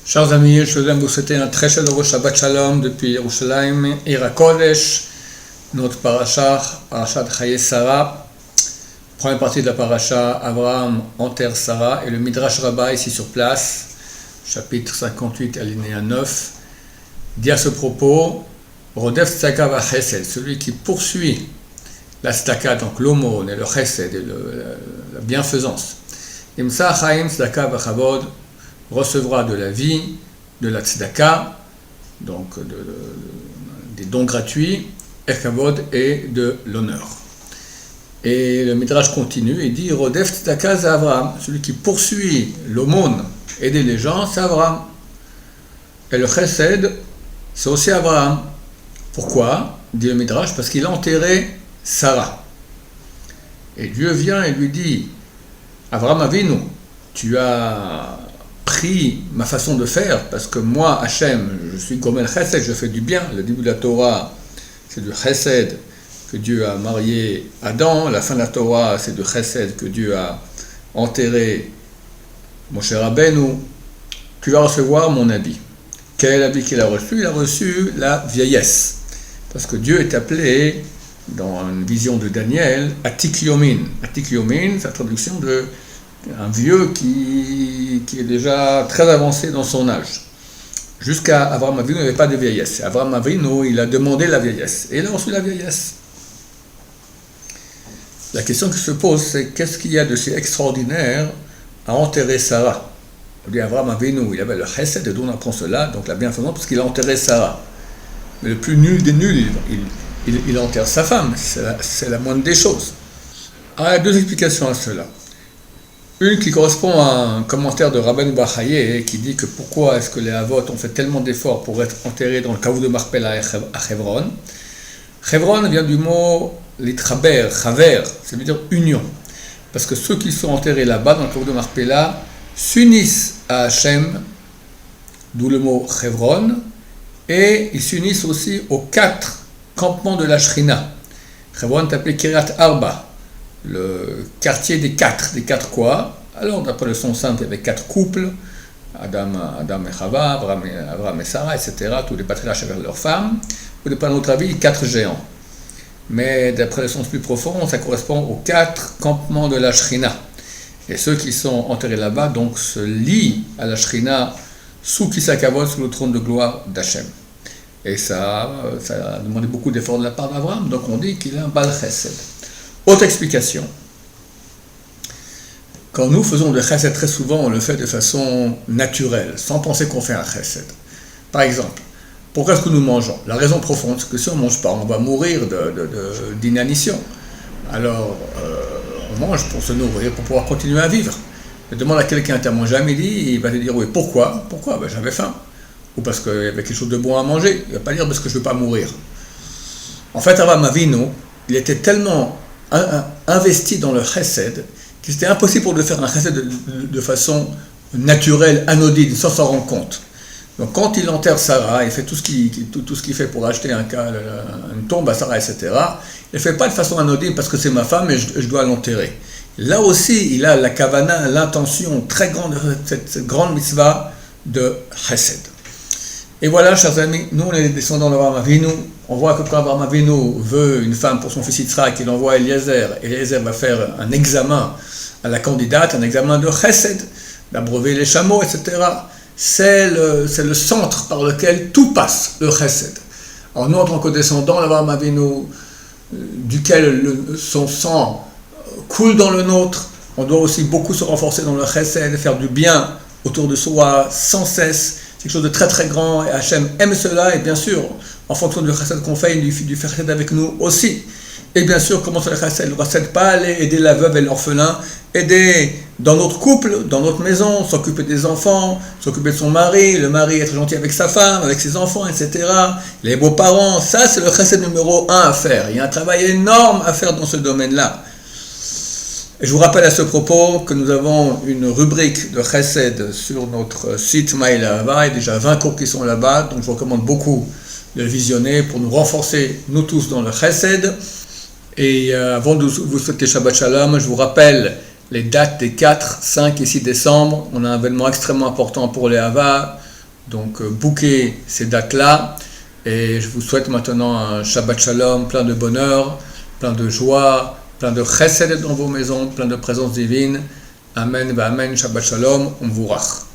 Chers amis, je voudrais vous souhaiter un très chaleureux Shabbat Shalom depuis Yerushalayim, Ira Kodesh, notre paracha, parachat Chaye Sarah. Première partie de la paracha, Abraham enterre Sarah et le Midrash Rabbah ici sur place, chapitre 58, alinéa 9, dit à ce propos, Rodef Tzedaka v'Chesed, celui qui poursuit la tzedaka, donc l'aumône et le chesed et la bienfaisance. Imsa Chaim Tzedaka v'Chavod, recevra de la vie, de la tzedaka, donc des dons gratuits, et kavod et de l'honneur. Et le Midrash continue et dit Rodef tzedaka c'est Abraham, celui qui poursuit l'aumône, aider les gens, c'est Abraham. Et le chesed, c'est aussi Abraham. Pourquoi? Dit le Midrash, parce qu'il a enterré Sarah. Et Dieu vient et lui dit Abraham Avinu, tu as pris ma façon de faire, parce que moi, Hachem, je suis Gomel Chesed, je fais du bien. Le début de la Torah, c'est du Chesed que Dieu a marié Adam. La fin de la Torah, c'est du Chesed que Dieu a enterré Moshe Rabbeinu. Tu vas recevoir mon habit. Quel habit qu'il a reçu? Il a reçu la vieillesse. Parce que Dieu est appelé, dans une vision de Daniel, Atik Yomin. Atik Yomin, c'est la traduction de un vieux qui est déjà très avancé dans son âge. Jusqu'à Abraham Avinu, il n'y avait pas de vieillesse. Abraham Avinu, il a demandé la vieillesse. Et il a reçu la vieillesse. La question qui se pose, c'est qu'est-ce qu'il y a de si extraordinaire à enterrer Sarah? On dit Abraham Avinu, il avait le chesed, et d'où on apprend cela, donc la bienfaisance, parce qu'il a enterré Sarah. Mais le plus nul des nuls, il enterre sa femme. C'est la moindre des choses. Alors, il y a deux explications à cela. Une qui correspond à un commentaire de Rabbeinu Bar Chaye qui dit que pourquoi est-ce que les Avot ont fait tellement d'efforts pour être enterrés dans le Kavod de Marpella à Hebron. Hebron vient du mot litraber, chaver, ça veut dire union. Parce que ceux qui sont enterrés là-bas dans le Kavod de Marpella s'unissent à Hachem, d'où le mot Hebron, et ils s'unissent aussi aux 4 campements de la Shrina. Hebron est appelé Kiryat Arba, le quartier des 4. Des 4 quoi? Alors, d'après le son simple, il y avait 4 couples, Adam et Chava, Abraham et Sarah, etc., tous les patriarches avec leurs femmes, ou d'après notre avis, 4 géants. Mais d'après le sens plus profond, ça correspond aux 4 campements de la Shrina. Et ceux qui sont enterrés là-bas, donc, se lient à la Shrina sous Kisakavod, sous le trône de gloire d'Hachem. Et ça a demandé beaucoup d'efforts de la part d'Abraham, donc on dit qu'il a un Baal Chesed. Autre explication. Quand nous faisons le chesed, très souvent, on le fait de façon naturelle, sans penser qu'on fait un chesed. Par exemple, pourquoi est-ce que nous mangeons? La raison profonde, c'est que si on ne mange pas, on va mourir d'inanition. Alors, on mange pour se nourrir, pour pouvoir continuer à vivre. Je demande à quelqu'un qui a mangé à midi, il va te dire, oui, pourquoi? Pourquoi? Ben, j'avais faim. Ou parce qu'il y avait quelque chose de bon à manger. Il ne va pas dire parce que je ne veux pas mourir. En fait, Abraham Avinu, il était tellement investi dans le chesed, qu'il était impossible pour lui de faire un chesed de façon naturelle, anodine, sans s'en rendre compte. Donc quand il enterre Sarah, il fait tout ce qu'il fait pour acheter une tombe à Sarah, etc. Il ne fait pas de façon anodine parce que c'est ma femme et je dois l'enterrer. Là aussi, il a la kavana, l'intention très grande de cette grande mitzvah de chesed. Et voilà, chers amis, nous, les descendants d'Abraham Avinu, on voit que quand Abraham Avinu veut une femme pour son fils Yitzhak, il envoie Eliezer, et Eliezer va faire un examen à la candidate, un examen de chesed, d'abreuver les chameaux, etc. C'est le centre par lequel tout passe, le chesed. Alors nous, en tant que descendants d'Abraham Avinu, duquel son sang coule dans le nôtre, on doit aussi beaucoup se renforcer dans le chesed, faire du bien autour de soi sans cesse. C'est quelque chose de très très grand et Hachem aime cela et bien sûr, en fonction du chesed qu'on fait, il lui fait chesed avec nous aussi. Et bien sûr, comment c'est le chesed? Le chesed, pas aller aider la veuve et l'orphelin, aider dans notre couple, dans notre maison, s'occuper des enfants, s'occuper de son mari, le mari être gentil avec sa femme, avec ses enfants, etc. Les beaux-parents, ça c'est le chesed numéro 1 à faire. Il y a un travail énorme à faire dans ce domaine-là. Et je vous rappelle à ce propos que nous avons une rubrique de chesed sur notre site Maïl Ahava, il y a déjà 20 cours qui sont là-bas, donc je vous recommande beaucoup de le visionner pour nous renforcer, nous tous, dans le chesed. Et avant de vous souhaiter Shabbat Shalom, je vous rappelle les dates des 4, 5 et 6 décembre. On a un événement extrêmement important pour les Ahava, Donc bouquez ces dates-là et je vous souhaite maintenant un Shabbat Shalom plein de bonheur, plein de joie, plein de chesed dans vos maisons, plein de présence divine. Amen, va amen, Shabbat Shalom, on vous rach.